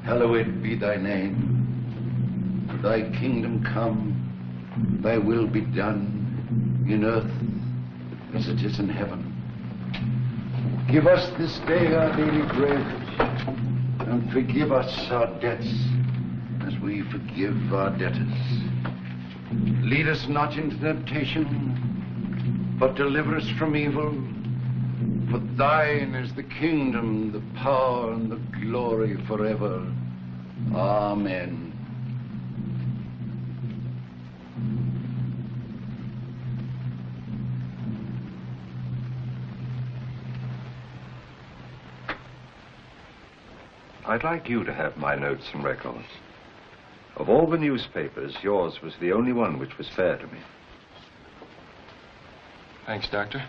hallowed be thy name. Thy kingdom come, thy will be done in earth as it is in heaven. Give us this day our daily bread, and forgive us our debts as we forgive our debtors. Lead us not into temptation, but deliver us from evil. For thine is the kingdom, the power, and the glory forever. Amen. I'd like you to have my notes and records. Of all the newspapers, yours was the only one which was fair to me. Thanks, Doctor.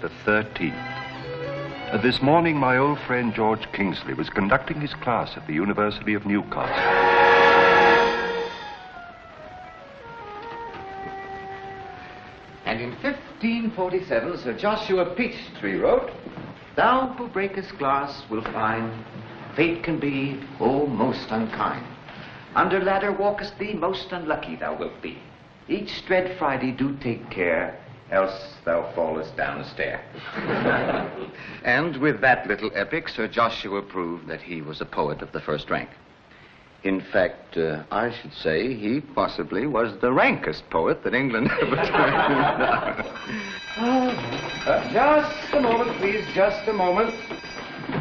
The 13th. This morning, my old friend George Kingsley was conducting his class at the University of Newcastle. And in 1547, Sir Joshua Peachtree wrote, "Thou who breakest glass will find fate can be, oh, most unkind. Under ladder walkest thee, most unlucky thou wilt be. Each dread Friday do take care, else thou fallest down a stair." And with that little epic, Sir Joshua proved that he was a poet of the first rank. In fact, I should say he possibly was the rankest poet that England ever turned. Just a moment, please, just a moment.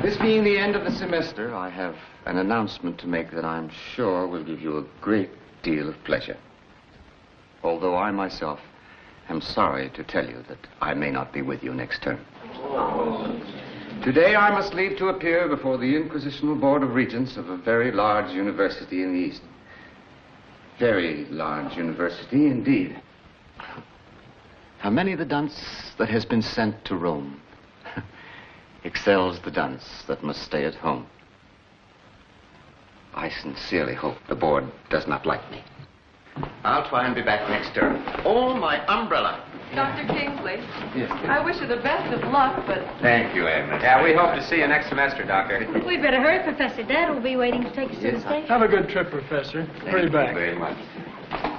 This being the end of the semester, I have an announcement to make that I'm sure will give you a great deal of pleasure. Although I myself am sorry to tell you that I may not be with you next term. Today I must leave to appear before the Inquisitional Board of Regents of a very large university in the East. Very large university indeed. How many the dunce that has been sent to Rome excels the dunce that must stay at home. I sincerely hope the board does not like me. I'll try and be back next term. Oh, my umbrella. Dr. Kingsley, Yes. I wish you the best of luck, but Thank you, Agnes. Yeah, we hope to see you next semester, Doctor. We'd better hurry, Professor. Dad will be waiting to take us to the station. Have a good trip, Professor. Hurry Thank back. you very much.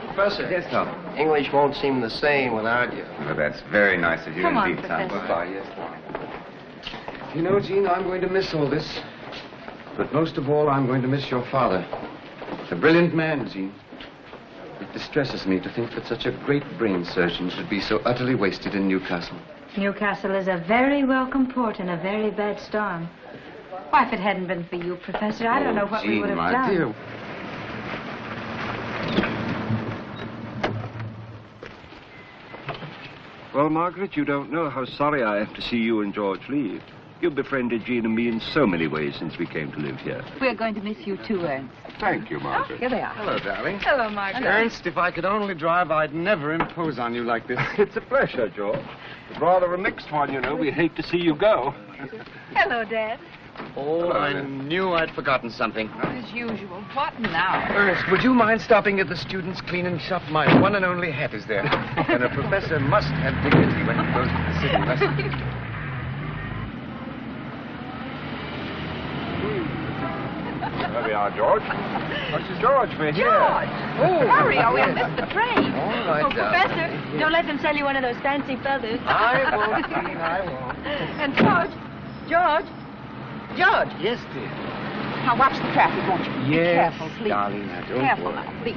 Professor. Yes, Tom. English won't seem the same without you. Well, that's very nice of you Come on, indeed, Tom. Professor. Goodbye, yes, Tom. You know, Gene, I'm going to miss all this. But most of all, I'm going to miss your father. A brilliant man, Gene. It distresses me to think that such a great brain surgeon should be so utterly wasted in Newcastle. Newcastle is a very welcome port in a very bad storm. Why, if it hadn't been for you, Professor, I don't know what we would have my done. dear. Well, Margaret, you don't know how sorry I am to see you and George leave. You've befriended Jean and me in so many ways since we came to live here. We're going to miss you too, Ernst. Thank you, Margaret. Here they are. Hello, darling. Hello, Margaret. Ernst, if I could only drive, I'd never impose on you like this. It's a pleasure, George. It's rather a mixed one, you know. We hate to see you go. Hello, Dad. Oh, I knew I'd forgotten something. As usual. What now? Ernst, would you mind stopping at the students' cleaning shop? My one and only hat is there. And a professor must have dignity when he goes to the city, mustn't he? There we are, George. George, we're here. George! Oh. Hurry, or we'll miss the train. All right, Oh, darling. Professor, don't let them sell you one of those fancy feathers. I won't, Jean, I won't. And George. George, Yes, dear. now watch the traffic, won't you? Be Yes, careful, please. darling, now don't Careful worry. now, please.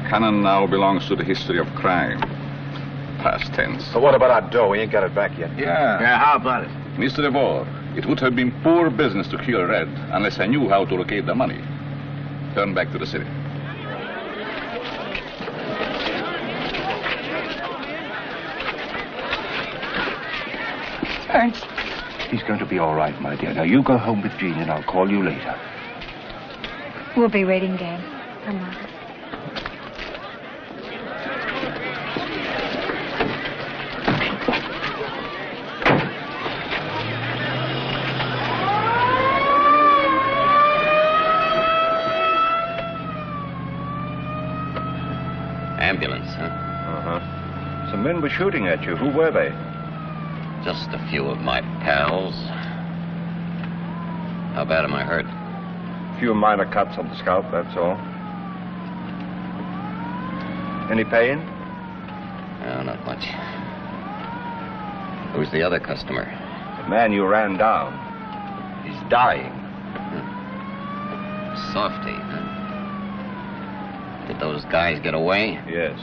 Canon now belongs to the history of crime. Past tense. So what about our dough? We ain't got it back yet. Yeah. How about it? Mr. DeVore, it would have been poor business to kill Red unless I knew how to locate the money. Turn back to the city. Ernst. He's going to be all right, my dear. Now, you go home with Jean and I'll call you later. We'll be waiting, Dad. Come on. Ambulance, huh? Uh-huh. Some men were shooting at you. Who were they? Just a few of my pals. How bad am I hurt? A few minor cuts on the scalp, that's all. Any pain? No, not much. Who's the other customer? The man you ran down. He's dying. Softy, huh? Did those guys get away? Yes.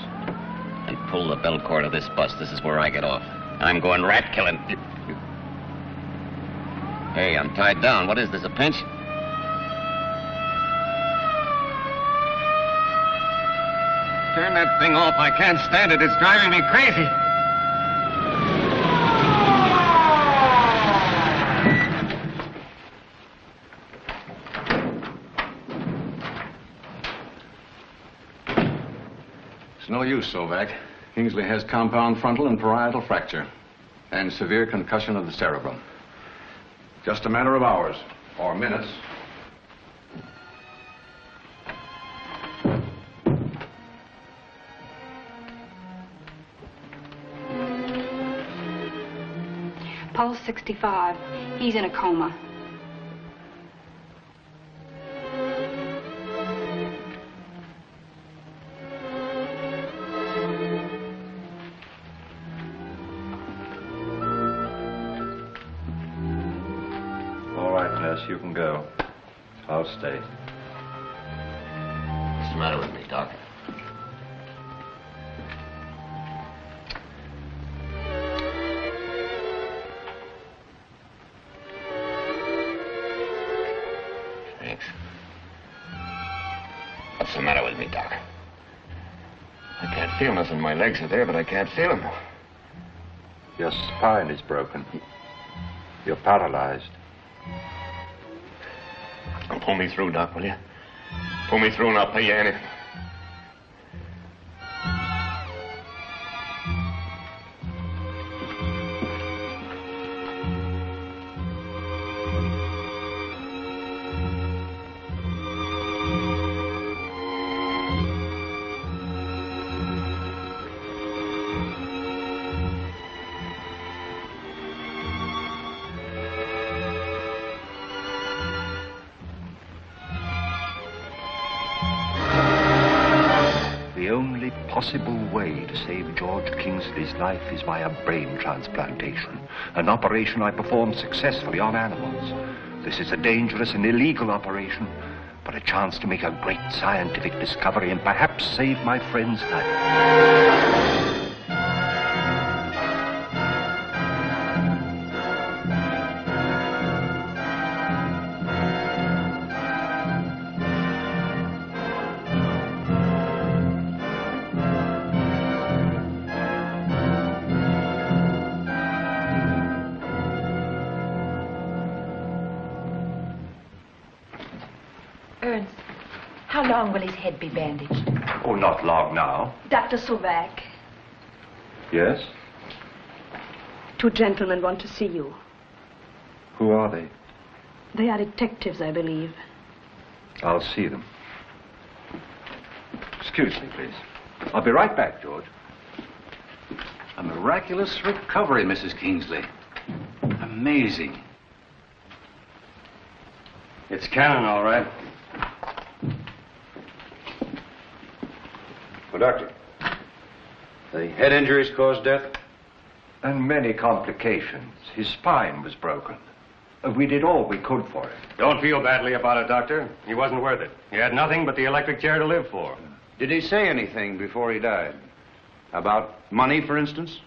And pull the bell cord of this bus. This is where I get off. I'm going rat killing. Hey, I'm tied down. What is this, a pinch? Turn that thing off. I can't stand it. It's driving me crazy. It's no use, Sovac. Kingsley has compound frontal and parietal fracture and severe concussion of the cerebrum. Just a matter of hours or minutes. Pulse 65. He's in a coma. All right, nurse, you can go. I'll stay. What's the matter with me, Doc? Thanks. What's the matter with me, Doc? I can't feel nothing. My legs are there, but I can't feel them. Your spine is broken. You're paralyzed. Pull me through, Doc, will you? Pull me through and I'll pay you anything. the only possible way to save George Kingsley's life is by a brain transplantation, an operation I performed successfully on animals. This is a dangerous and illegal operation, but a chance to make a great scientific discovery and perhaps save my friend's life. Ernst, how long will his head be bandaged? Oh, not long now. Dr. Sauvage, Yes? two gentlemen want to see you. Who are they? They are detectives, I believe. I'll see them. Excuse me, please. I'll be right back, George. A miraculous recovery, Mrs. Kingsley. Amazing. It's Cannon, all right. Well, Doctor, the head injuries caused death? And many complications. His spine was broken. We did all we could for him. Don't feel badly about it, Doctor. He wasn't worth it. He had nothing but the electric chair to live for. Did he say anything before he died? About money, for instance?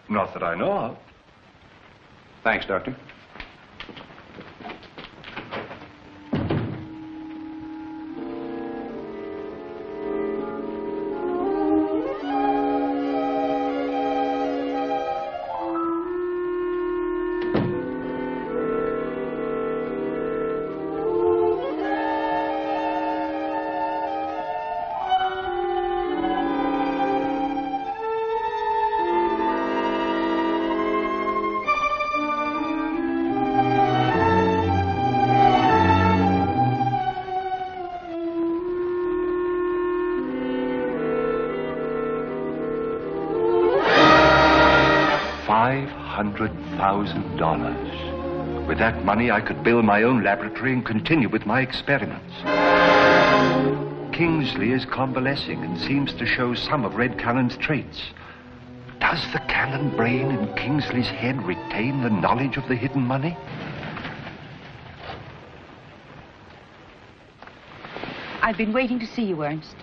Not that I know of. Thanks, Doctor. $500,000. With that money, I could build my own laboratory and continue with my experiments. Kingsley is convalescing and seems to show some of Red Cannon's traits. Does the Cannon brain in Kingsley's head retain the knowledge of the hidden money? I've been waiting to see you, Ernst.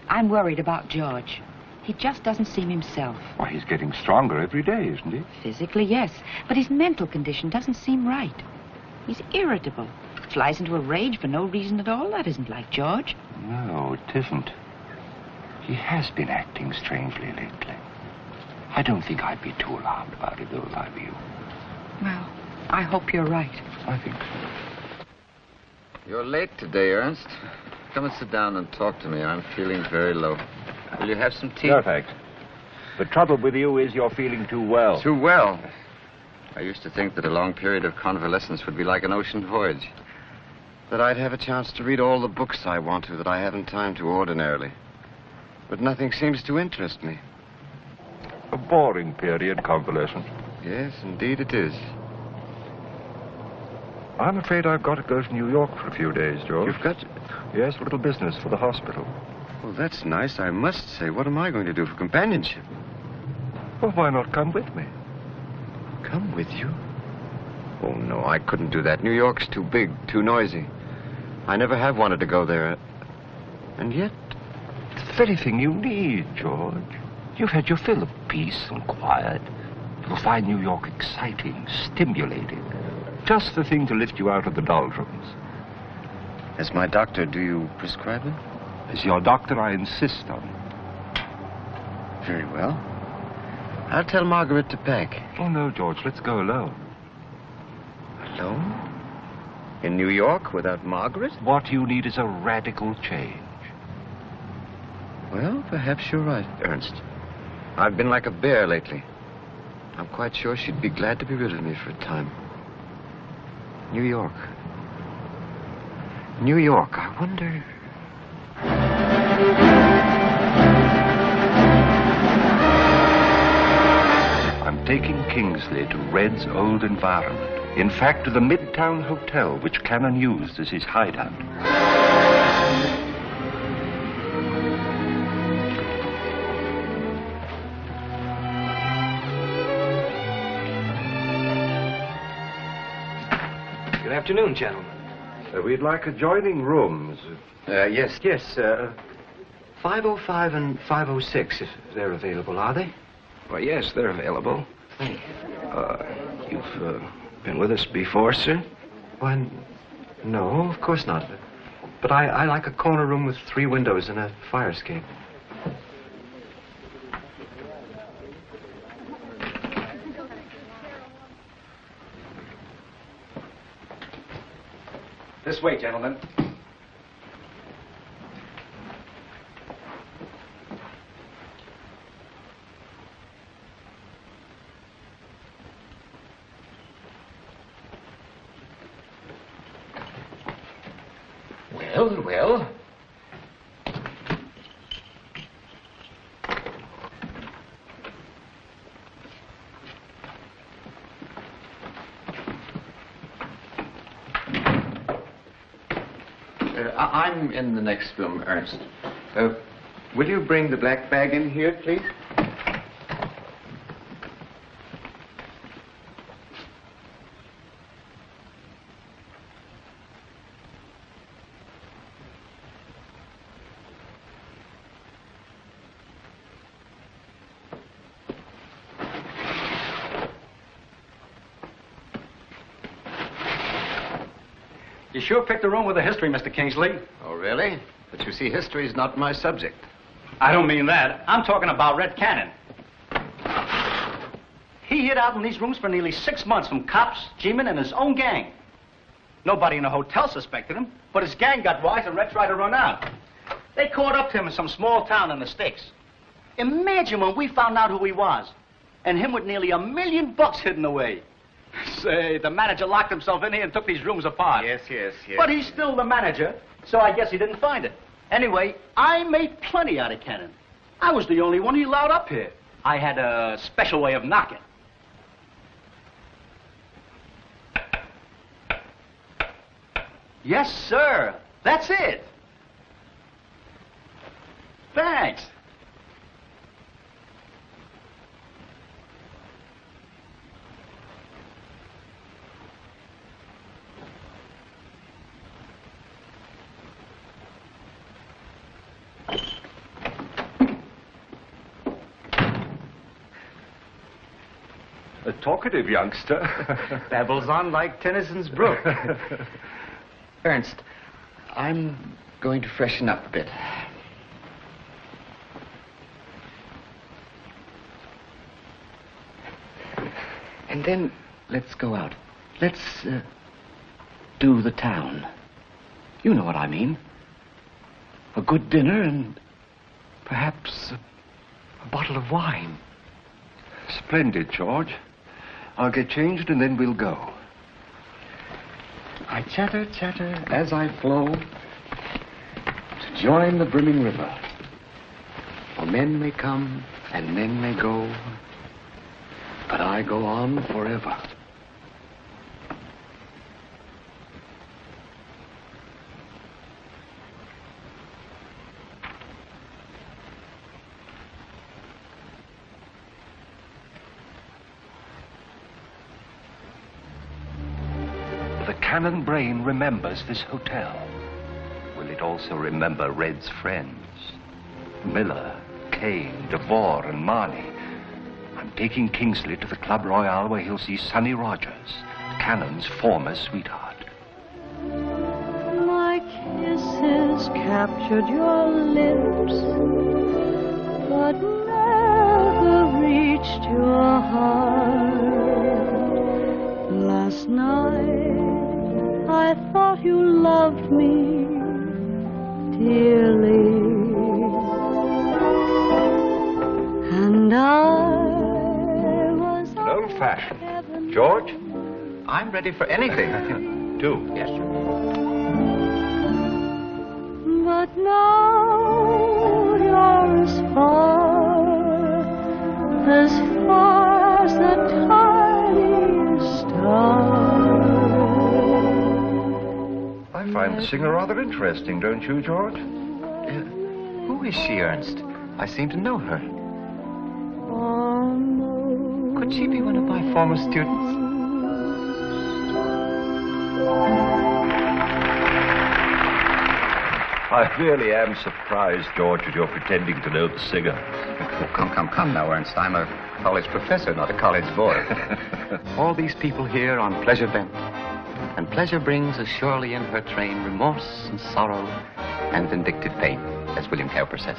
I'm worried about George. He just doesn't seem himself. Why, he's getting stronger every day, isn't he? Physically, yes, but his mental condition doesn't seem right. He's irritable. Flies into a rage for no reason at all. That isn't like George. No, it isn't. He has been acting strangely lately. I don't think I'd be too alarmed about it, though, if I were you. Well, I hope you're right. I think so. You're late today, Ernst. Come and sit down and talk to me. I'm feeling very low. Will you have some tea? No, thanks. The trouble with you is you're feeling too well. Too well? I used to think that a long period of convalescence would be like an ocean voyage. That I'd have a chance to read all the books I want to that I haven't time to ordinarily. But nothing seems to interest me. A boring period, convalescence. Yes, indeed it is. I'm afraid I've got to go to New York for a few days, George. You've got to... Yes, a little business for the hospital. Well, that's nice, I must say. What am I going to do for companionship? Well, why not come with me? Come with you? Oh, no, I couldn't do that. New York's too big, too noisy. I never have wanted to go there. And yet... It's the very thing you need, George. You've had your fill of peace and quiet. You'll find New York exciting, stimulating. Just the thing to lift you out of the doldrums. As my doctor, do you prescribe it? As your doctor, I insist on it. Very well. I'll tell Margaret to pack. Oh, no, George, let's go alone. Alone? In New York without Margaret? What you need is a radical change. Well, perhaps you're right, Ernst. I've been like a bear lately. I'm quite sure she'd be glad to be rid of me for a time. New York. New York, I wonder... I'm taking Kingsley to Red's old environment. In fact, to the Midtown Hotel, which Cannon used as his hideout. afternoon, gentlemen. We'd like adjoining rooms. Yes. 505 and 506, if they're available, are they? Well, yes, they're available. Thank you. You've been with us before, sir? Why, no, of course not. But I like a corner room with 3 windows and a fire escape. This way, gentlemen. Well. I'm in the next room, Ernst. Will you bring the black bag in here, please? You sure picked the room with the history, Mr. Kingsley. Oh, really? But you see, history is not my subject. I don't mean that. I'm talking about Red Cannon. He hid out in these rooms for nearly 6 months from cops, G-men, and his own gang. Nobody in the hotel suspected him, but his gang got wise and Red tried to run out. They caught up to him in some small town in the sticks. Imagine when we found out who he was, and him with nearly $1 million hidden away. Say, the manager locked himself in here and took these rooms apart. Yes. But he's still the manager, so I guess he didn't find it. Anyway, I made plenty out of Cannon. I was the only one he allowed up here. I had a special way of knocking. Yes, sir. That's it. Thanks. A talkative youngster. Babbles on like Tennyson's brook. Ernst, I'm going to freshen up a bit. And then let's go out. Let's do the town. You know what I mean. A good dinner and perhaps a bottle of wine. Splendid, George. I'll get changed and then we'll go. I chatter as I flow to join the brimming river. For men may come and men may go, but I go on forever. The Cannon brain remembers this hotel. Will it also remember Red's friends? Miller, Kane, DeVore, and Marnie. I'm taking Kingsley to the Club Royale where he'll see Sonny Rogers, Cannon's former sweetheart. My kisses captured your lips, but never reached your heart. Last night I thought you loved me dearly, and I was An old-fashioned. George? I'm ready for anything. Two. Yes, sir. But now you're as far as the tiny star. I find the singer rather interesting, don't you, George? Who is she, Ernst? I seem to know her. Could she be one of my former students? I really am surprised, George, that you're pretending to know the singer. Oh, come now, Ernst. I'm a college professor, not a college boy. All these people here on pleasure bent. And pleasure brings as surely in her train remorse and sorrow and vindictive pain, as William Cowper says.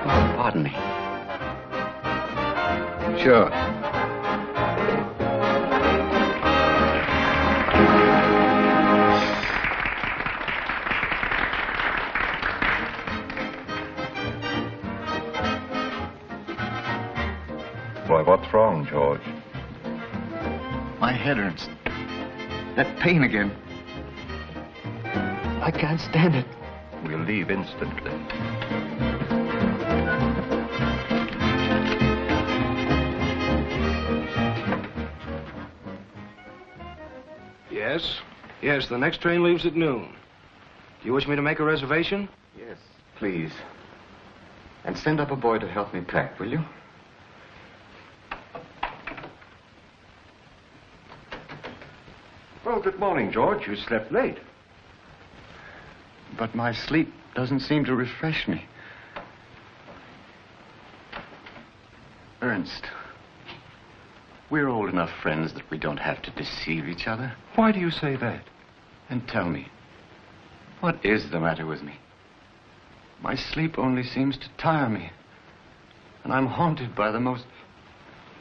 Oh, pardon me. Sure. Why, what's wrong, George? My head, Ernst. That pain again. I can't stand it. We'll leave instantly. Yes? Yes, the next train leaves at noon. Do you wish me to make a reservation? Yes, please. And send up a boy to help me pack, will you? Well, good morning, George. You slept late. But my sleep doesn't seem to refresh me. Ernst, we're old enough friends that we don't have to deceive each other. Why do you say that? And tell me, what is the matter with me? My sleep only seems to tire me. And I'm haunted by the most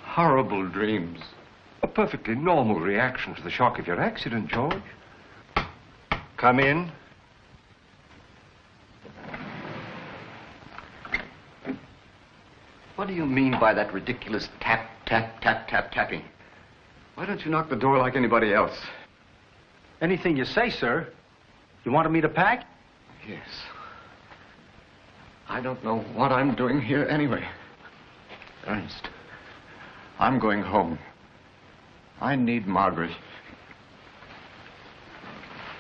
horrible dreams. A perfectly normal reaction to the shock of your accident, George. Come in. What do you mean by that ridiculous tap, tap, tap, tap, tapping? Why don't you knock the door like anybody else? Anything you say, sir. You wanted me to pack? Yes. I don't know what I'm doing here anyway. Ernst, I'm going home. I need Margaret.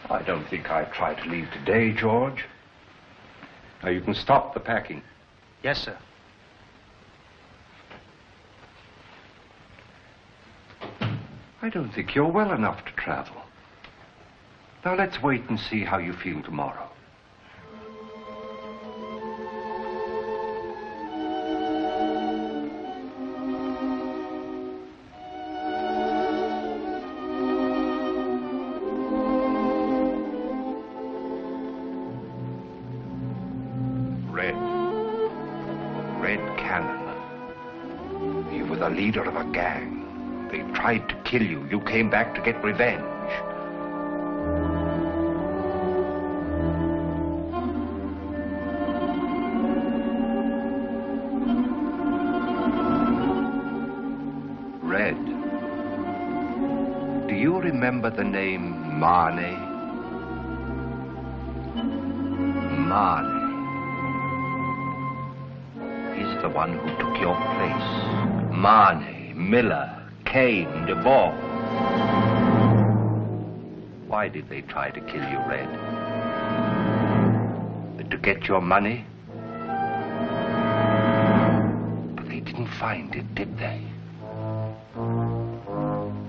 I don't think I'd try to leave today, George. Now, you can stop the packing. Yes, sir. I don't think you're well enough to travel. Now, let's wait and see how you feel tomorrow. Leader of a gang. They tried to kill you. You came back to get revenge. Red, do you remember the name Marney? Marney. He's the one who took your place. Marney, Miller, Kane, DeVore. Why did they try to kill you, Red? To get your money? But they didn't find it, did they?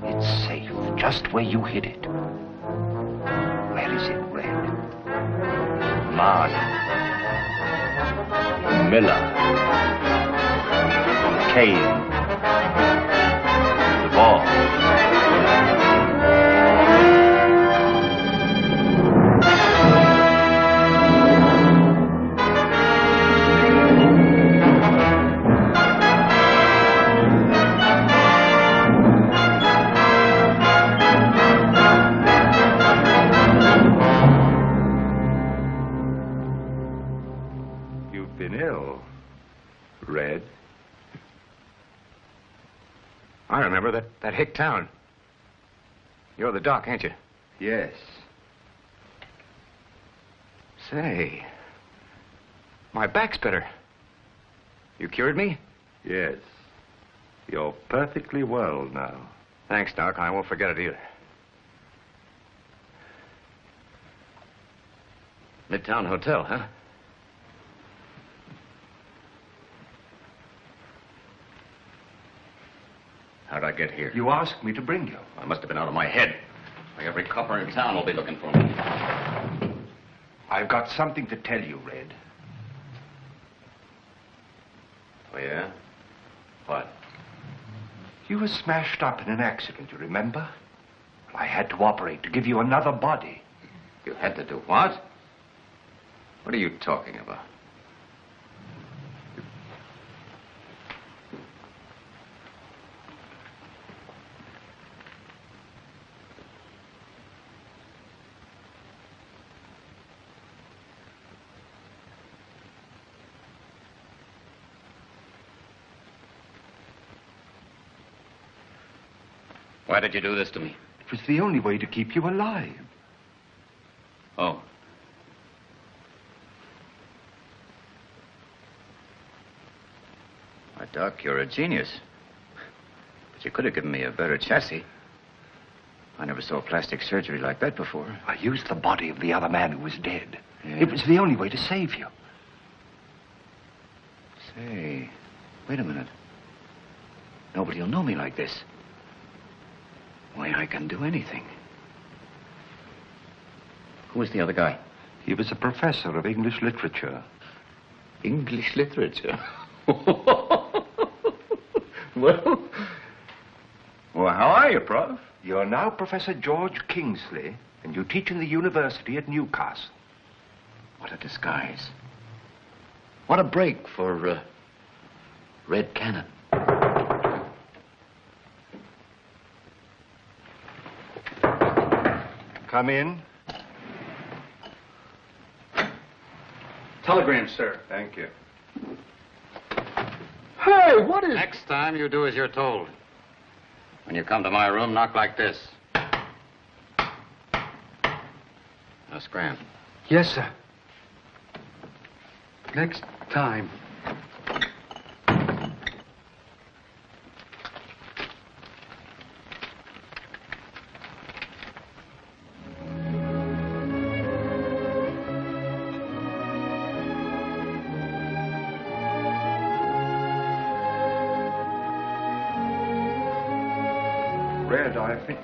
It's safe, just where you hid it. Where is it, Red? Marney, Miller, Kane, You've been ill, Red. I remember that hick town. You're the doc, ain't you? Yes. Say, my back's better. You cured me? Yes. You're perfectly well now. Thanks, Doc. I won't forget it either. Midtown Hotel, huh? How'd I get here? You asked me to bring you. I must have been out of my head. Like every copper in town will be looking for me. I've got something to tell you, Red. Oh, yeah? What? You were smashed up in an accident, you remember? I had to operate to give you another body. You had to do what? What are you talking about? Why did you do this to me? It was the only way to keep you alive. Oh. Why, Doc, you're a genius. But you could have given me a better chassis. I never saw plastic surgery like that before. I used the body of the other man who was dead. Yeah. It was the only way to save you. Say, wait a minute. Nobody will know me like this. Why, I can do anything. Who was the other guy? He was a professor of English literature. English literature? Well, how are you, Prof? You're now Professor George Kingsley, and you teach in the university at Newcastle. What a disguise. What a break for Red Cannon. Come in. Telegram, sir. Thank you. Hey, what is... Next time you do as you're told. When you come to my room, knock like this. Now, scram. Yes, sir. Next time. Red, I think...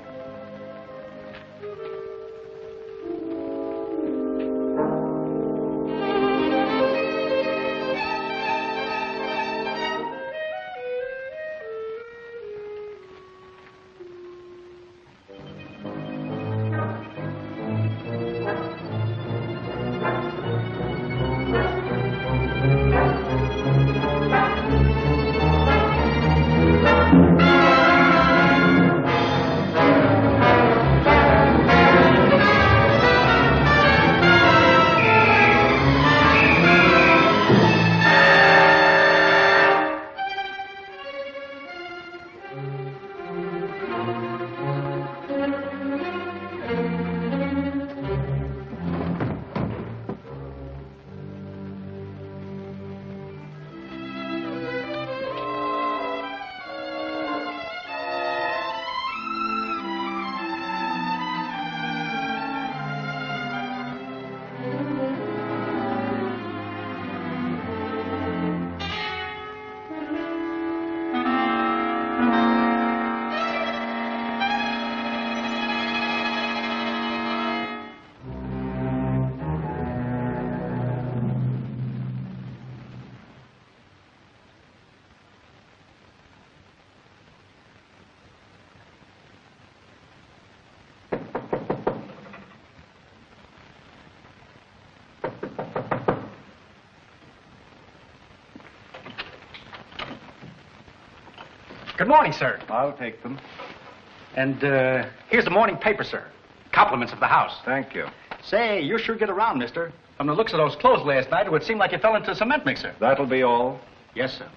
Good morning, sir. I'll take them. And here's the morning paper, sir. Compliments of the house. Thank you. Say, you sure get around, mister. From the looks of those clothes last night, it would seem like you fell into a cement mixer. That'll be all. Yes, sir.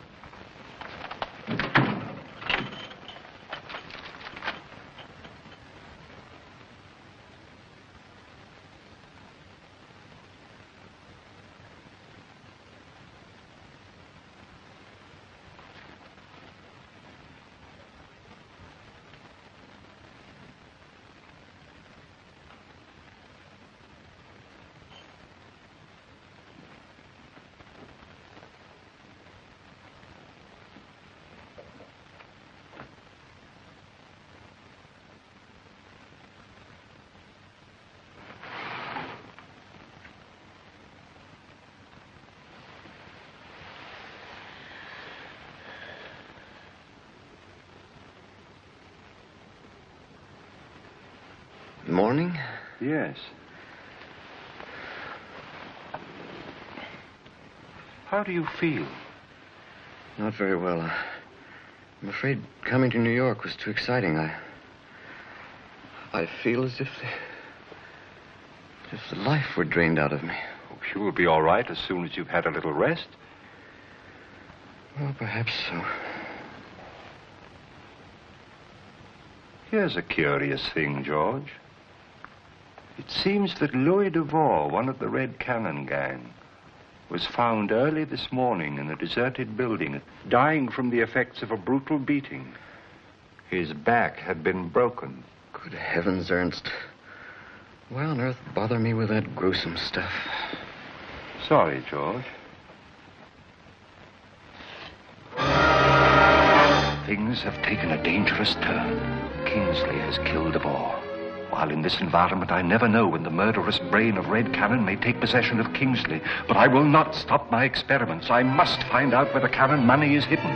Morning? Yes. How do you feel? Not very well. I'm afraid coming to New York was too exciting. I feel as if the life were drained out of me. Oh, you will be all right as soon as you've had a little rest. Well, perhaps so. Here's a curious thing, George. It seems that Louis Duvall, one of the Red Cannon gang, was found early this morning in a deserted building, dying from the effects of a brutal beating. His back had been broken. Good heavens, Ernst. Why on earth bother me with that gruesome stuff? Sorry, George. Things have taken a dangerous turn. Kingsley has killed Duvall. While in this environment, I never know when the murderous brain of Red Cannon may take possession of Kingsley. But I will not stop my experiments. I must find out where the Cannon money is hidden.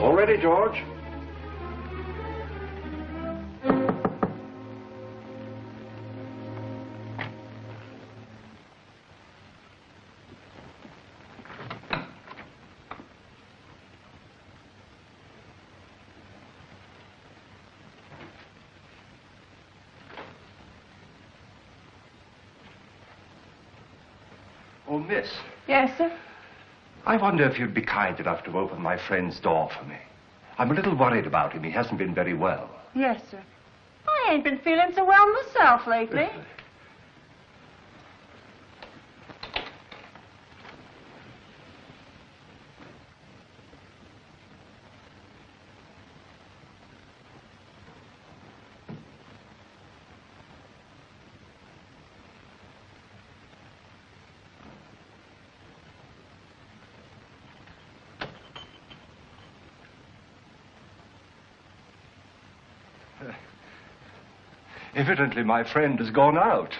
All ready, George? Oh, miss. Yes, sir? I wonder if you'd be kind enough to open my friend's door for me. I'm a little worried about him. He hasn't been very well. Yes, sir. I ain't been feeling so well myself lately. Evidently, my friend has gone out.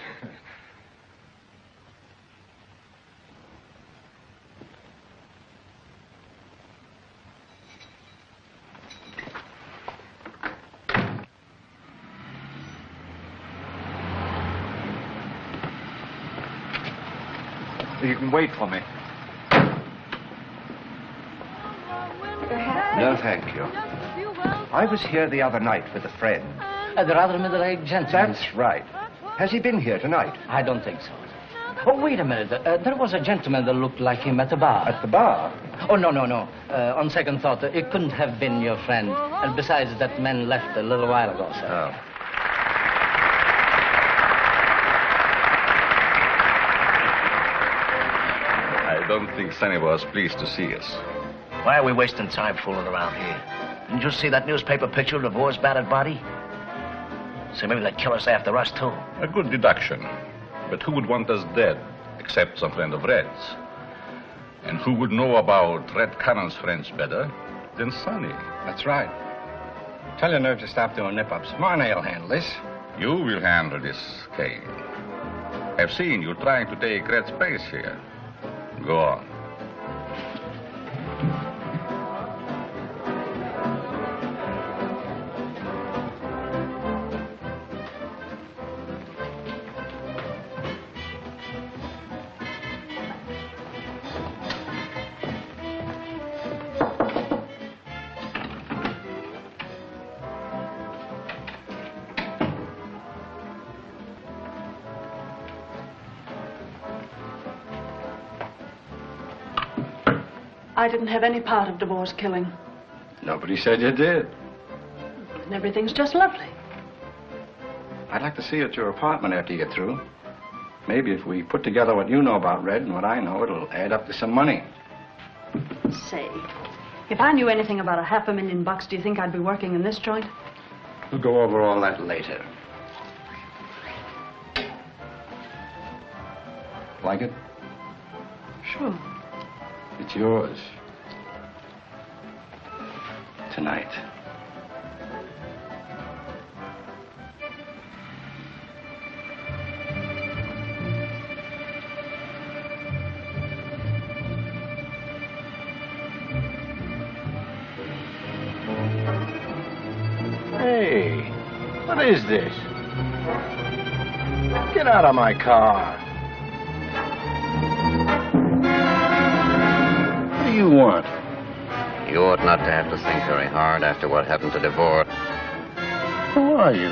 You can wait for me. No, thank you. I was here the other night with a friend. The rather middle-aged gentleman. That's right. Has he been here tonight? I don't think so. Oh, wait a minute. There was a gentleman that looked like him at the bar. At the bar? Oh, no. On second thought, it couldn't have been your friend. And besides, that man left a little while ago, sir. Oh. I don't think Sonny was pleased to see us. Why are we wasting time fooling around here? Didn't you see that newspaper picture of Devore's battered body? So maybe they'd kill us after us, too. A good deduction. But who would want us dead, except some friend of Red's? And who would know about Red Cannon's friends better than Sonny? That's right. Tell your nerve to stop doing nip-ups. Marnay will handle this. You will handle this, Kay. I've seen you trying to take Red's place here. Go on. I didn't have any part of Devore's killing. Nobody said you did. And everything's just lovely. I'd like to see you at your apartment after you get through. Maybe if we put together what you know about Red and what I know, it'll add up to some money. Say, if I knew anything about $500,000, do you think I'd be working in this joint? We'll go over all that later. Like it? Sure. It's yours. Tonight. Hey, what is this? Get out of my car. What do you want? You ought not to have to think very hard after what happened to DeVore. Who are you?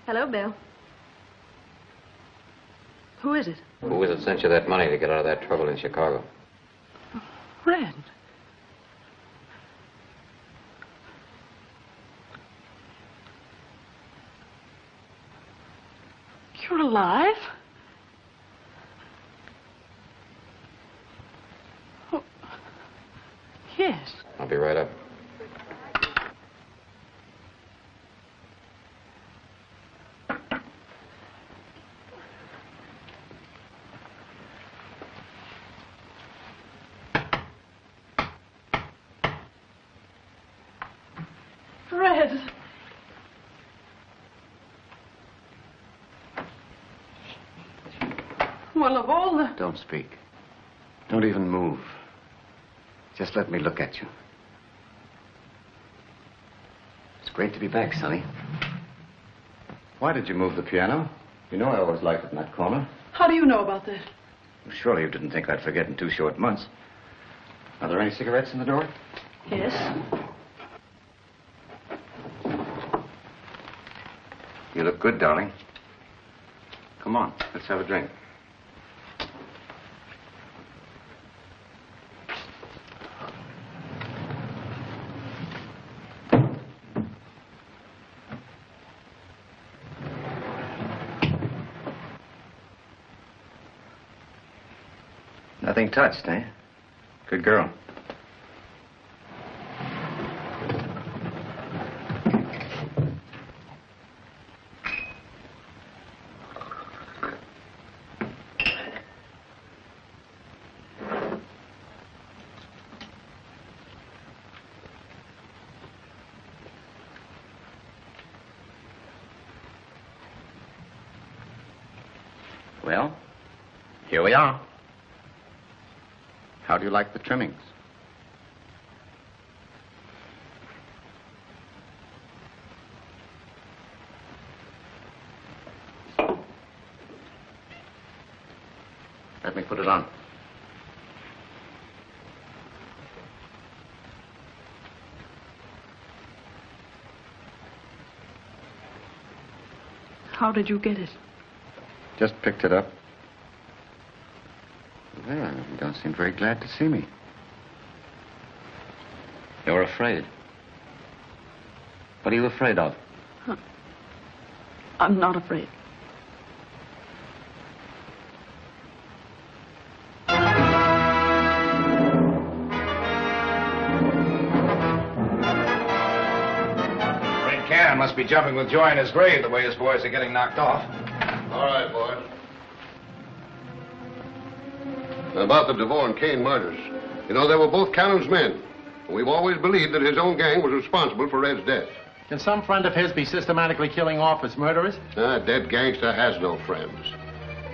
Hello, Bill. Who is it? Who was it sent you that money to get out of that trouble in Chicago? Red. You're alive? Oh. Yes. I'll be right up. Red. Well, of all the... Don't speak. Don't even move. Just let me look at you. It's great to be back, Sonny. Why did you move the piano? You know I always liked it in that corner. How do you know about that? Well, surely you didn't think I'd forget in 2 short months. Are there any cigarettes in the door? Yes. You look good, darling. Come on, let's have a drink. Nothing touched, eh? Good girl. Well, here we are. How do you like the trimmings? Let me put it on. How did you get it? Just picked it up. Well, you don't seem very glad to see me. You're afraid. What are you afraid of? I'm not afraid. Red Cannon must be jumping with joy in his grave the way his boys are getting knocked off. All right, boys. About the DeVore and Kane murders. You know, they were both Cannon's men. We've always believed that his own gang was responsible for Red's death. Can some friend of his be systematically killing off his murderers? A dead gangster has no friends.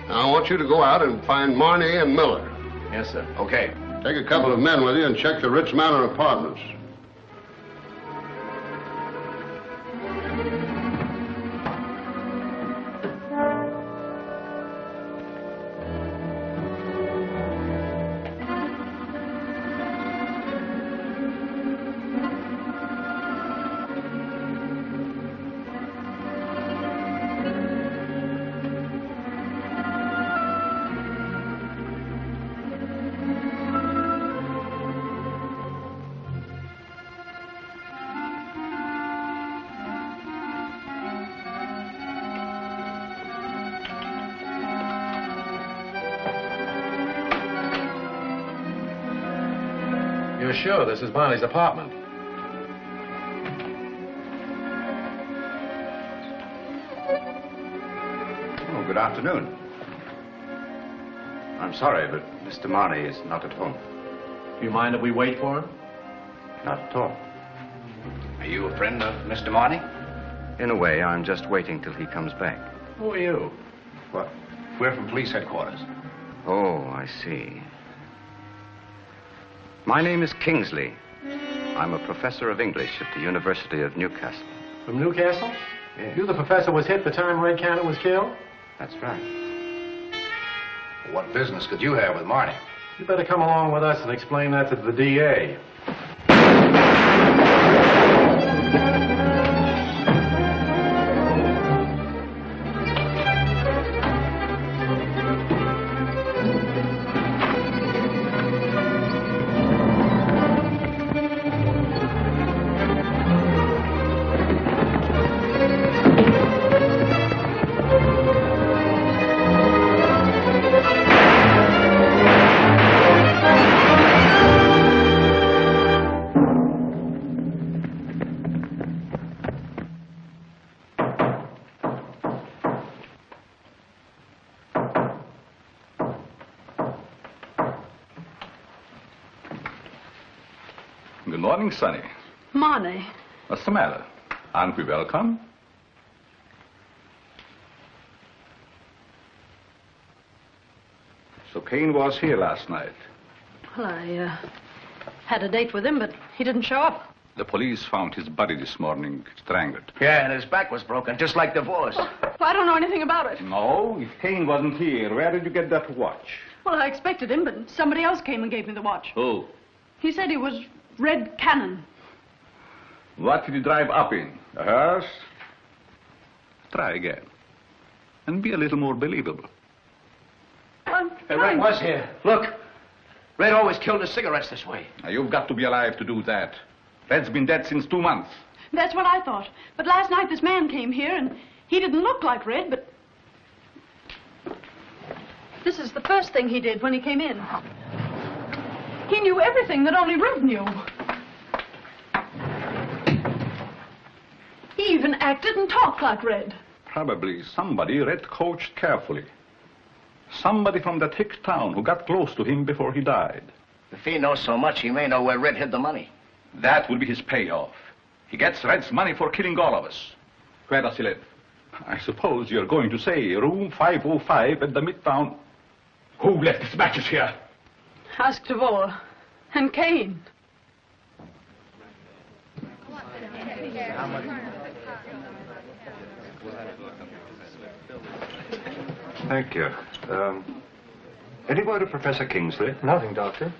Now, I want you to go out and find Marney and Miller. Yes, sir. Okay. Take a couple of men with you and check the Ritz Manor apartments. You're sure this is Barney's apartment? Oh, good afternoon. I'm sorry, but Mr. Marney is not at home. Do you mind if we wait for him? Not at all. Are you a friend of Mr. Marney? In a way, I'm just waiting till he comes back. Who are you? What? We're from police headquarters. Oh, I see. My name is Kingsley. I'm a professor of English at the University of Newcastle. From Newcastle? Yes. You the professor was hit the time Red Cannon was killed? That's right. What business could you have with Marney? You better come along with us and explain that to the DA. Good morning, Sonny. Marney. What's the matter? Aren't we welcome? So Kane was here last night. Well, I had a date with him, but he didn't show up. The police found his body this morning, strangled. Yeah, and his back was broken, just like divorce. Well, I don't know anything about it. No, if Kane wasn't here, where did you get that watch? Well, I expected him, but somebody else came and gave me the watch. Who? He said he was Red Cannon. What did you drive up in? A hearse? Try again. And be a little more believable. Hey, Red was here. Look. Red always killed his cigarettes this way. Now, you've got to be alive to do that. Red's been dead since 2 months. That's what I thought. But last night this man came here, and he didn't look like Red, but... This is the first thing he did when he came in. He knew everything that only Red knew. He even acted and talked like Red. Probably somebody Red coached carefully. Somebody from that hick town who got close to him before he died. If he knows so much, he may know where Red hid the money. That will be his payoff. He gets Red's money for killing all of us. Where does he live? I suppose you're going to say room 505 at the Midtown. Who left his matches here? Ask Duvall. And Kane. Thank you. Any word of Professor Kingsley? Nothing, Doctor.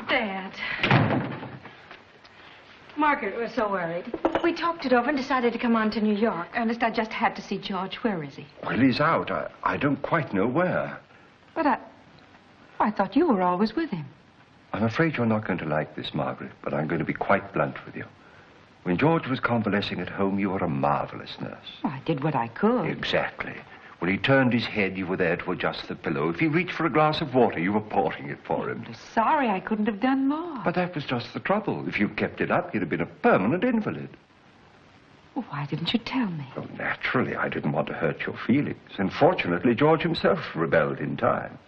Dad. Margaret was so worried. We talked it over and decided to come on to New York. Ernest, I just had to see George. Where is he? Well, he's out. I don't quite know where. But I thought you were always with him. I'm afraid you're not going to like this, Margaret, but I'm going to be quite blunt with you. When George was convalescing at home, you were a marvelous nurse. Well, I did what I could. Exactly. When he turned his head, you were there to adjust the pillow. If he reached for a glass of water, you were pouring it for him. Sorry, I couldn't have done more. But that was just the trouble. If you kept it up, you'd have been a permanent invalid. Well, why didn't you tell me? Oh, naturally, I didn't want to hurt your feelings. And fortunately, George himself rebelled in time.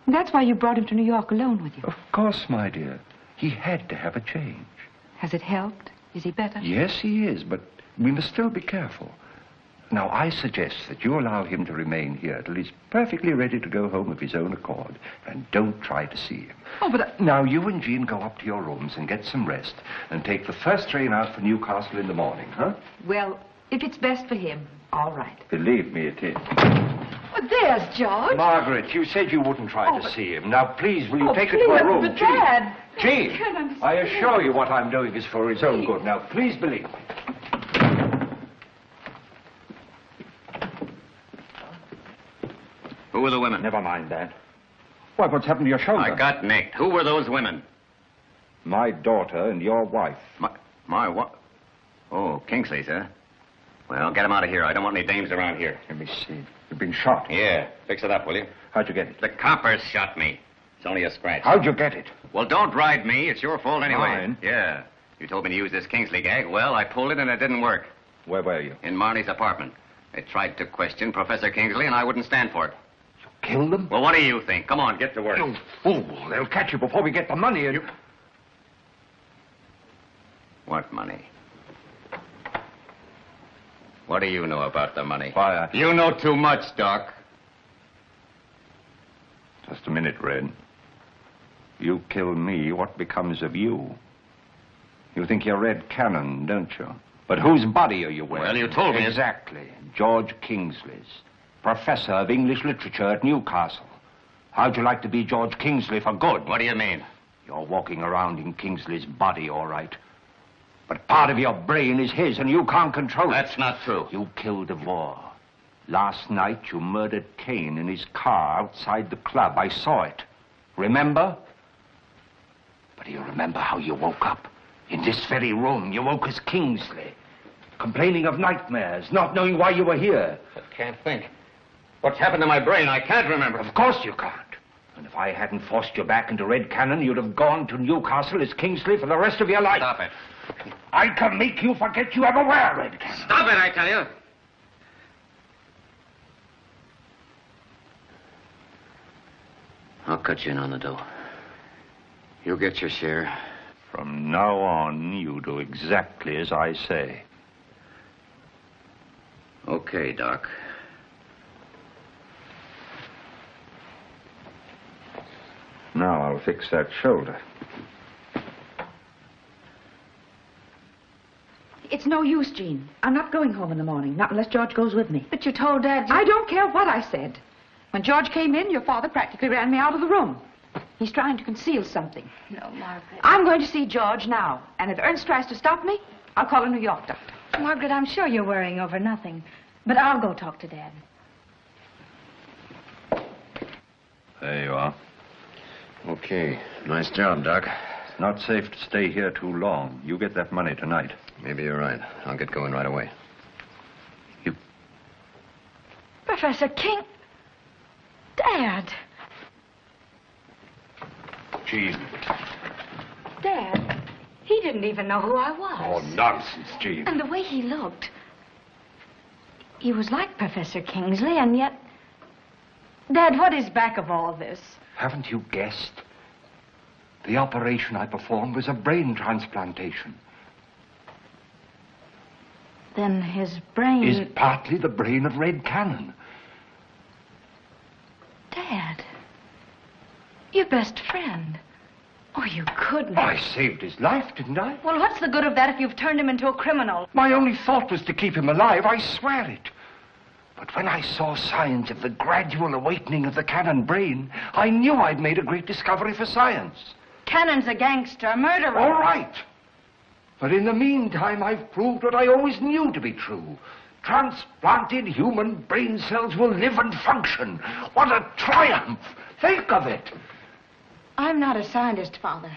And that's why you brought him to New York alone with you. Of course, my dear. He had to have a change. Has it helped? Is he better? Yes, he is, but we must still be careful. Now, I suggest that you allow him to remain here till he's perfectly ready to go home of his own accord. And don't try to see him. Oh, but... Now, you and Jean go up to your rooms and get some rest and take the first train out for Newcastle in the morning, huh? Well, if it's best for him, all right. Believe me, it is. Well, there's George. Margaret, you said you wouldn't try to see him. Now, please, will you take please, it to a room? But Dad... Jean, I assure you what I'm doing is for his own good. Now, please believe me. Who were the women? Never mind that. Why, what's happened to your shoulder? I got nicked. Who were those women? My daughter and your wife. My what? Oh, Kingsley's, huh? Well, get him out of here. I don't want any dames around here. Let me see. You've been shot. Yeah. Fix it up, will you? How'd you get it? The coppers shot me. It's only a scratch. How'd you get it? Well, don't ride me. It's your fault anyway. Mine? Yeah. You told me to use this Kingsley gag. Well, I pulled it and it didn't work. Where were you? In Marnie's apartment. They tried to question Professor Kingsley and I wouldn't stand for it. You killed him? Well, what do you think? Come on, get to work. You fool. They'll catch you before we get the money and... What money? What do you know about the money? Why, You know too much, Doc. Just a minute, Red. You kill me, what becomes of you? You think you're Red Cannon, don't you? But whose body are you wearing? Well, you told me. Exactly. George Kingsley's. Professor of English Literature at Newcastle. How'd you like to be George Kingsley for good? What do you mean? You're walking around in Kingsley's body, all right. But part of your brain is his, and you can't control it. That's not true. You killed DeVore. Last night, you murdered Kane in his car outside the club. I saw it. Remember? But do you remember how you woke up? In this very room, you woke as Kingsley. Complaining of nightmares, not knowing why you were here. I can't think. What's happened to my brain? I can't remember. Of course you can't. And if I hadn't forced you back into Red Cannon, you'd have gone to Newcastle as Kingsley for the rest of your life. Stop it. I can make you forget you ever were Red Cannon. Stop it, I tell you. I'll cut you in on the dough. You'll get your share. From now on, you do exactly as I say. Okay, Doc. Now I'll fix that shoulder. It's no use, Jean. I'm not going home in the morning, not unless George goes with me. But you told Dad I don't care what I said. When George came in, your father practically ran me out of the room. He's trying to conceal something. No, Margaret. I'm going to see George now. And if Ernst tries to stop me, I'll call a New York doctor. Margaret, I'm sure you're worrying over nothing. But I'll go talk to Dad. There you are. Okay. Nice job, Doc. It's not safe to stay here too long. You get that money tonight. Maybe you're right. I'll get going right away. Professor King. Dad. Jean. Dad. He didn't even know who I was. Oh, nonsense, Jean. And the way he looked. He was like Professor Kingsley, and yet... Dad, what is back of all this? Haven't you guessed? The operation I performed was a brain transplantation. Then his brain... Is partly the brain of Red Cannon. Dad. Your best friend. Oh, you couldn't. I saved his life, didn't I? Well, what's the good of that if you've turned him into a criminal? My only thought was to keep him alive, I swear it. But when I saw signs of the gradual awakening of the Cannon brain, I knew I'd made a great discovery for science. Cannon's a gangster, a murderer. All right. But in the meantime, I've proved what I always knew to be true. Transplanted human brain cells will live and function. What a triumph! Think of it. I'm not a scientist, Father.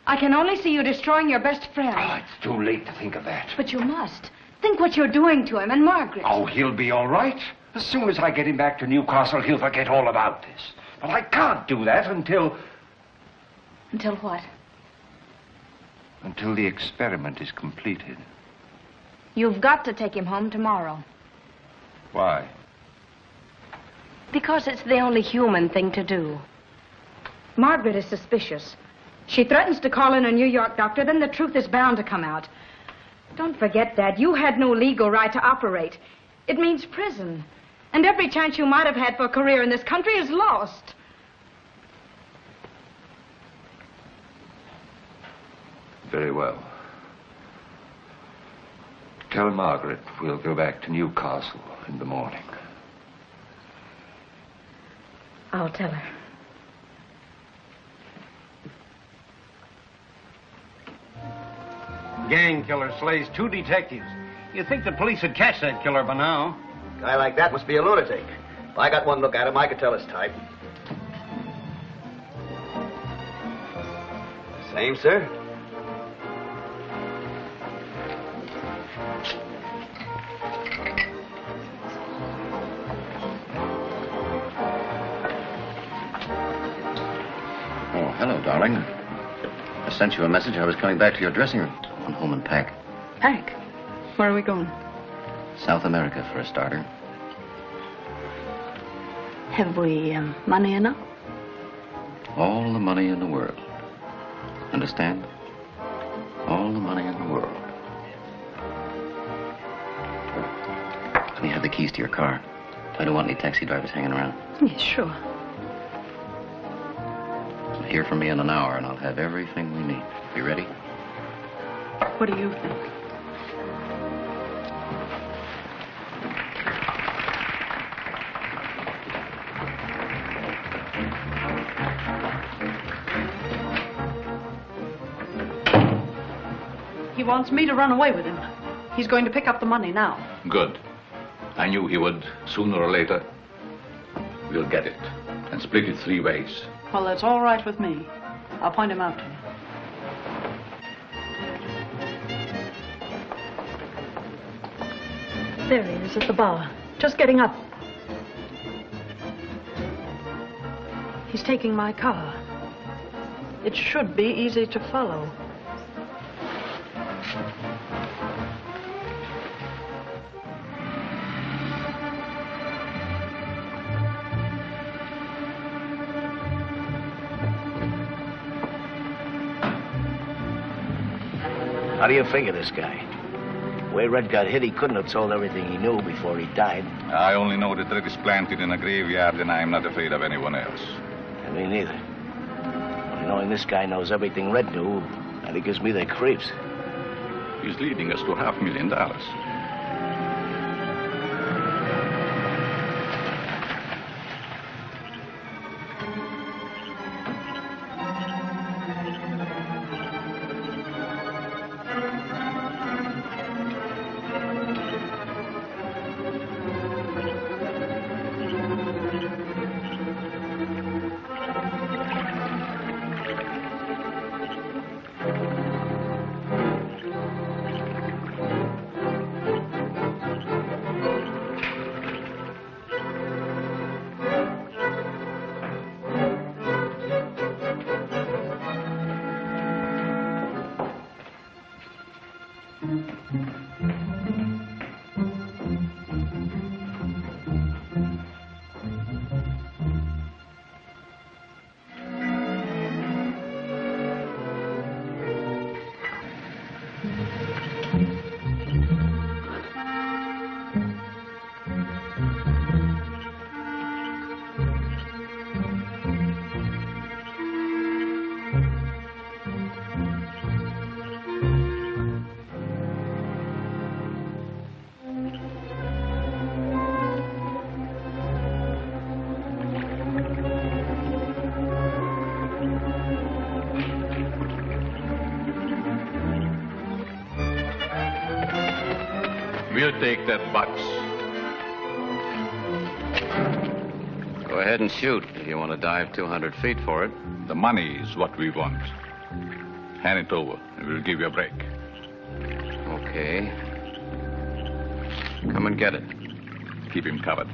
I can only see you destroying your best friend. Oh, it's too late to think of that. But you must. Think what you're doing to him and Margaret. Oh, he'll be all right. As soon as I get him back to Newcastle, he'll forget all about this. But I can't do that until... Until what? Until the experiment is completed. You've got to take him home tomorrow. Why? Because it's the only human thing to do. Margaret is suspicious. She threatens to call in a New York doctor, then the truth is bound to come out. Don't forget, Dad, you had no legal right to operate. It means prison. And every chance you might have had for a career in this country is lost. Very well. Tell Margaret we'll go back to Newcastle in the morning. I'll tell her. Gang killer slays 2 detectives. You'd think the police would catch that killer by now. A guy like that must be a lunatic. If I got one look at him, I could tell his type. Same, sir. Hello, darling. I sent you a message. I was coming back to your dressing room. Go home and pack. Pack? Where are we going? South America, for a starter. Have we money enough? All the money in the world. Understand? All the money in the world. Let me have the keys to your car. I don't want any taxi drivers hanging around. Yes, sure. Hear from me in an hour, and I'll have everything we need. You ready? What do you think? He wants me to run away with him. He's going to pick up the money now. Good. I knew he would. Sooner or later, we'll get it. And split it 3 ways. Well, that's all right with me. I'll point him out to you. There he is at the bar, just getting up. He's taking my car. It should be easy to follow. How do you figure this guy? The way Red got hit, he couldn't have told everything he knew before he died. I only know that Red is planted in a graveyard, and I'm not afraid of anyone else. And me neither. Only knowing this guy knows everything Red knew, and it gives me the creeps. He's leading us to $500,000. We'll take that box. Go ahead and shoot if you want to dive 200 feet for it. The money is what we want. Hand it over, and we'll give you a break. Okay. Come and get it. Keep him covered.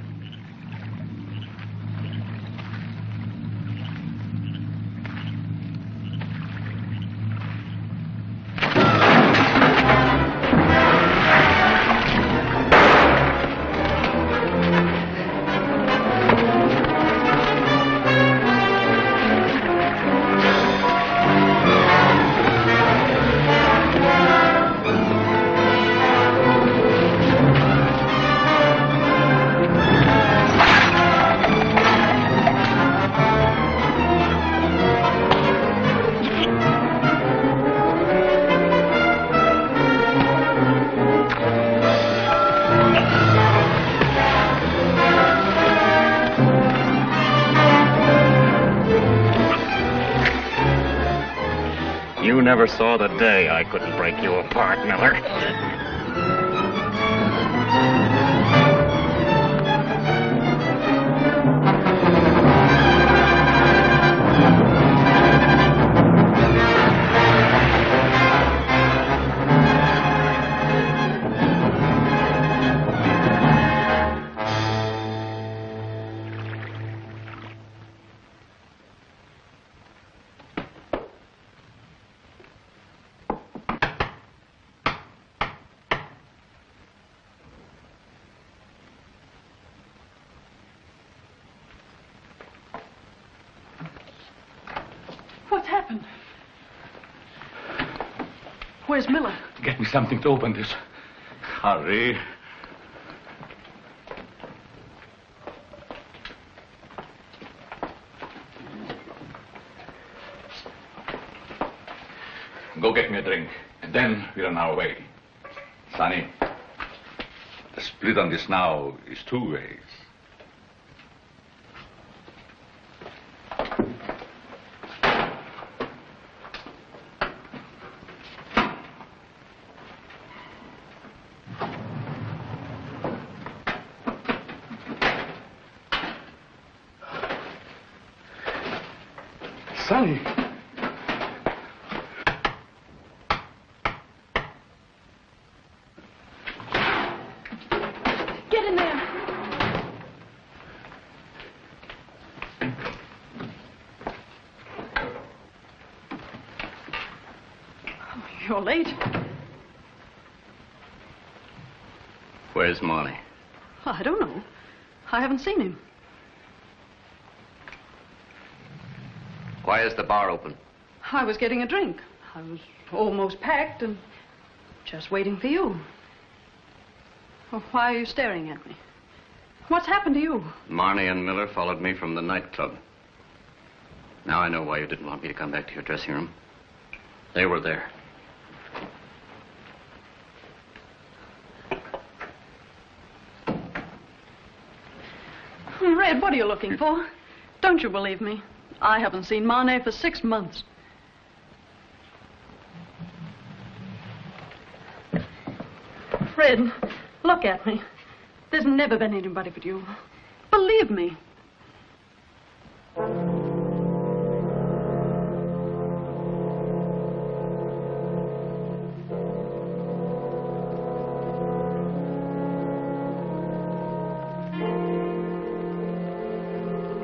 You never saw the day I couldn't break you apart, Miller. happened? Where's Miller? Get me something to open this. Hurry. Go get me a drink, and then we're on our way. Sonny, the split on this now is 2 ways. Sonny. Get in there. Oh, you're late. Where's Marnie? I don't know. I haven't seen him. Why is the bar open? I was getting a drink. I was almost packed and just waiting for you. Well, why are you staring at me? What's happened to you? Marnie and Miller followed me from the nightclub. Now I know why you didn't want me to come back to your dressing room. They were there. Red, what are you looking for? Don't you believe me? I haven't seen Marnie for 6 months. Fred, look at me. There's never been anybody but you. Believe me.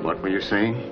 What were you saying?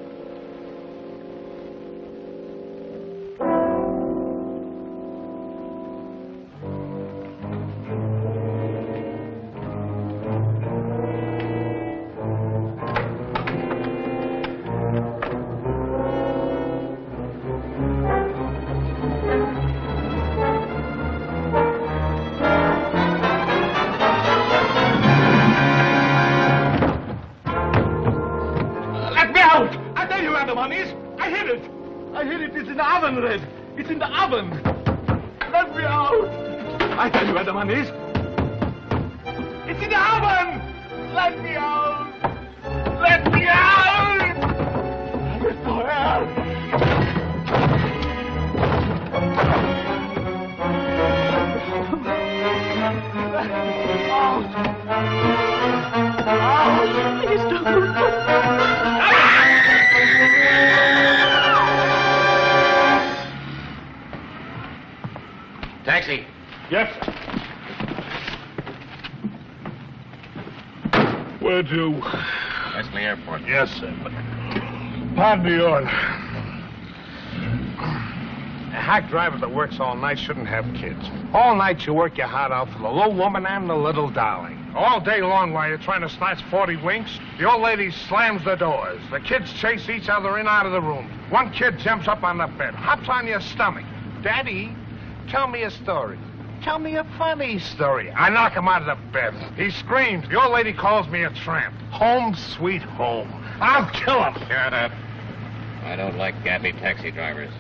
Red. It's in the oven. Let me out. I tell you where the money is. It's in the oven. Let me out. Let me out. With fire. Please don't. Taxi. Yes, sir. Where to? Wesley Airport. Yes, sir. Pardon the order. A hack driver that works all night shouldn't have kids. All night you work your heart out for the little woman and the little darling. All day long while you're trying to snatch 40 winks, the old lady slams the doors. The kids chase each other in out of the room. One kid jumps up on the bed, hops on your stomach. Daddy, tell me a story. Tell me a funny story. I knock him out of the bed. He screams. The old lady calls me a tramp. Home sweet home. I'll kill him. Shut up. I don't like gabbly taxi drivers.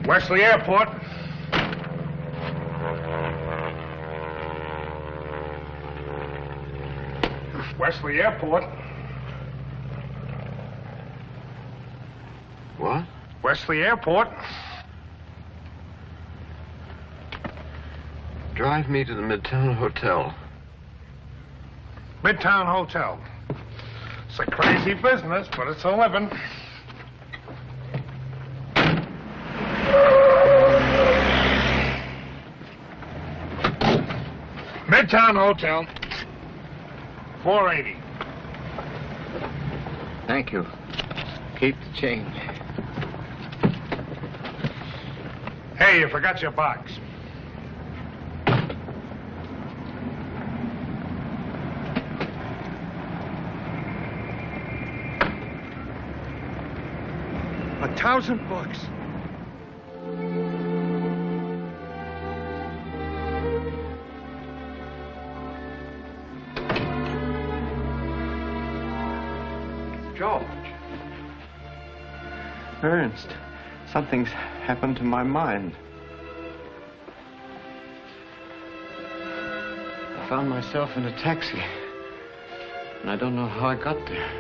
Wesley Airport. Wesley Airport. What? Wesley Airport. Drive me to the Midtown Hotel. Midtown Hotel. It's a crazy business, but it's a living. Midtown Hotel. 480. Thank you. Keep the change. Hey, you forgot your box. $1,000. George. Ernst, something's happened to my mind. I found myself in a taxi, and I don't know how I got there.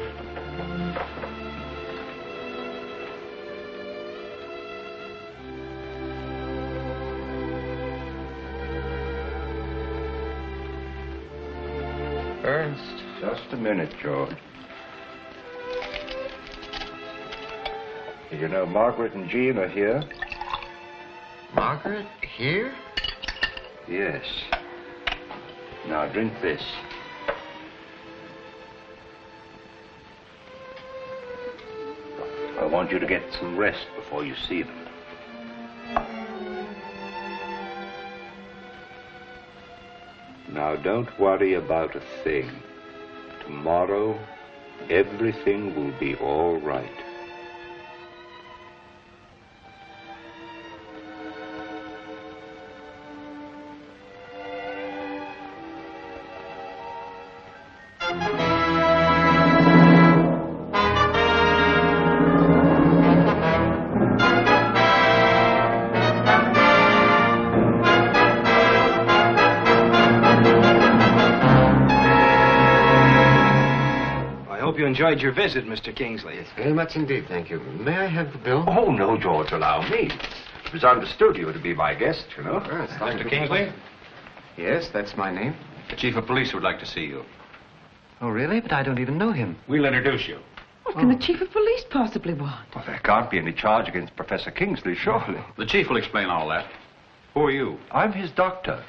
Ernst. Just a minute, George. You know, Margaret and Jean are here. Margaret? Here? Yes. Now, drink this. I want you to get some rest before you see them. Now, don't worry about a thing. Tomorrow, everything will be all right. Enjoyed your visit, Mr. Kingsley. Yes, very much indeed, thank you. May I have the bill? Oh, no, George, allow me. It was understood you were to be my guest, you know. Mr. Kingsley? Yes, that's my name. The chief of police would like to see you. Oh, really? But I don't even know him. We'll introduce you. What can the chief of police possibly want? Well, there can't be any charge against Professor Kingsley, surely. The chief will explain all that. Who are you? I'm his doctor.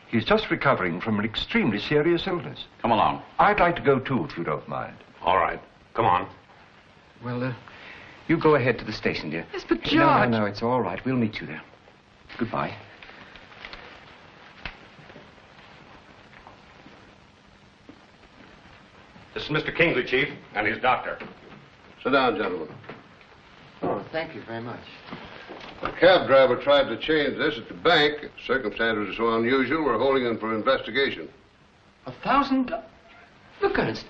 He's just recovering from an extremely serious illness. Come along. I'd like to go, too, if you don't mind. All right. Come on. Well, you go ahead to the station, dear. Yes, but George... No, it's all right. We'll meet you there. Goodbye. This is Mr. Kingsley, Chief, and his doctor. Sit down, gentlemen. Oh, thank you very much. The cab driver tried to change this at the bank. Circumstances are so unusual, we're holding him for investigation. $1,000? Look, Ernst,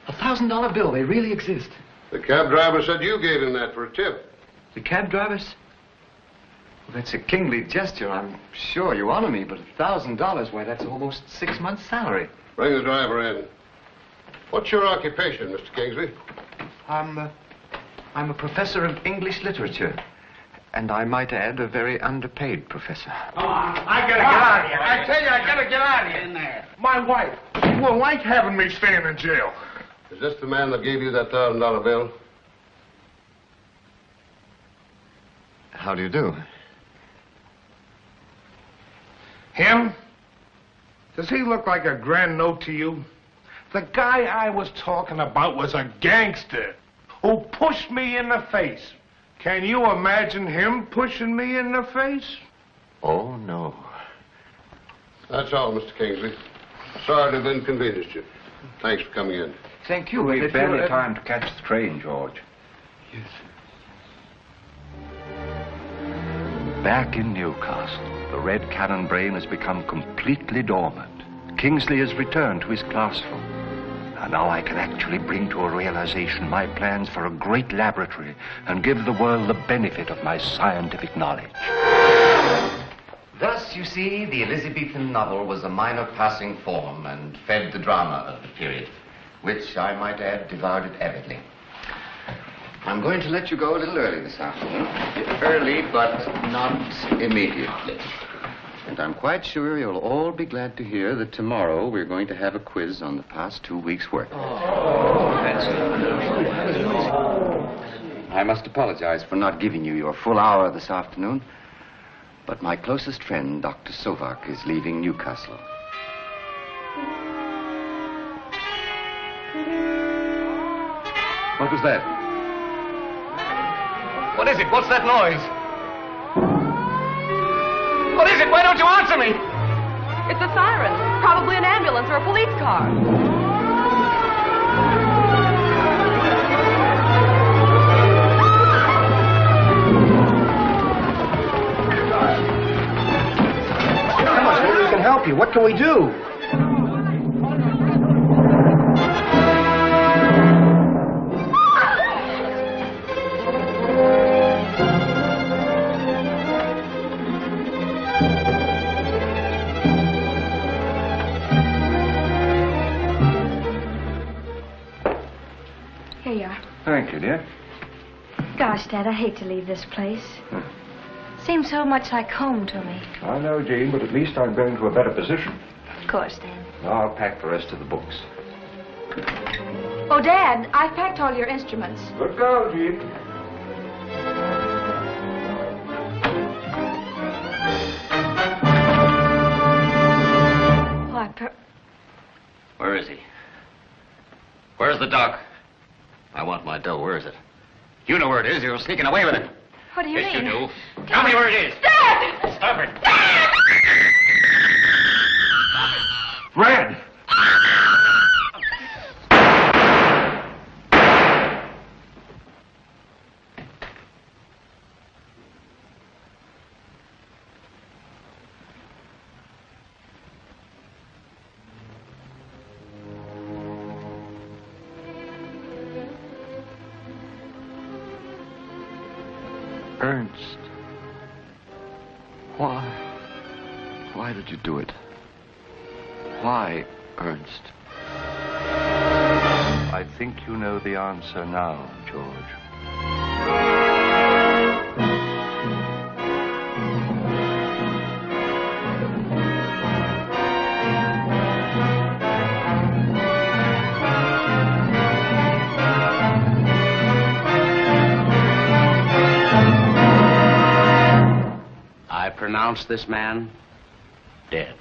$1,000 bill. They really exist. The cab driver said you gave him that for a tip. The cab drivers? Well, that's a kingly gesture. I'm sure you honor me, but $1,000, why, that's almost 6 months' salary. Bring the driver in. What's your occupation, Mr. Kingsley? I'm a professor of English literature. And I might add, a very underpaid professor. Come on. I gotta get out of here. I tell you, I gotta get out of here. In there. My wife will like having me staying in jail. Is this the man that gave you that $1,000 bill? How do you do? Him? Does he look like a grand note to you? The guy I was talking about was a gangster who pushed me in the face. Can you imagine him pushing me in the face? Oh, no. That's all, Mr. Kingsley. Sorry to have inconvenienced you. Thanks for coming in. Thank you. We've barely time to catch the train, George. Yes. Back in Newcastle, the Red Cannon brain has become completely dormant. Kingsley has returned to his classroom. And now I can actually bring to a realization my plans for a great laboratory and give the world the benefit of my scientific knowledge. Thus, you see, the Elizabethan novel was a minor passing form and fed the drama of the period, which, I might add, devoured it avidly. I'm going to let you go a little early this afternoon. Early, but not immediately. And I'm quite sure you'll all be glad to hear that tomorrow we're going to have a quiz on the past 2 weeks' work. I must apologize for not giving you your full hour this afternoon, but my closest friend, Dr. Sovak, is leaving Newcastle. What was that? What is it? What's that noise? What is it? Why don't you answer me? It's a siren. Probably an ambulance or a police car. Come on, maybe we can help you. What can we do? Here you are. Thank you, dear. Gosh, Dad, I hate to leave this place. Seems so much like home to me. I know, Jean, but at least I'm going to a better position. Of course, Dad. Now I'll pack the rest of the books. Oh, Dad, I've packed all your instruments. Good girl, Jean. Where is he? Where's the dog? I want my dough. Where is it? You know where it is. You're sneaking away with it. What do you Yes, mean? you do. Tell me where it is. Dad! Stop it. Fred! Ernst. Why? Why did you do it? Why, Ernst? I think you know the answer now, George. I pronounce this man dead.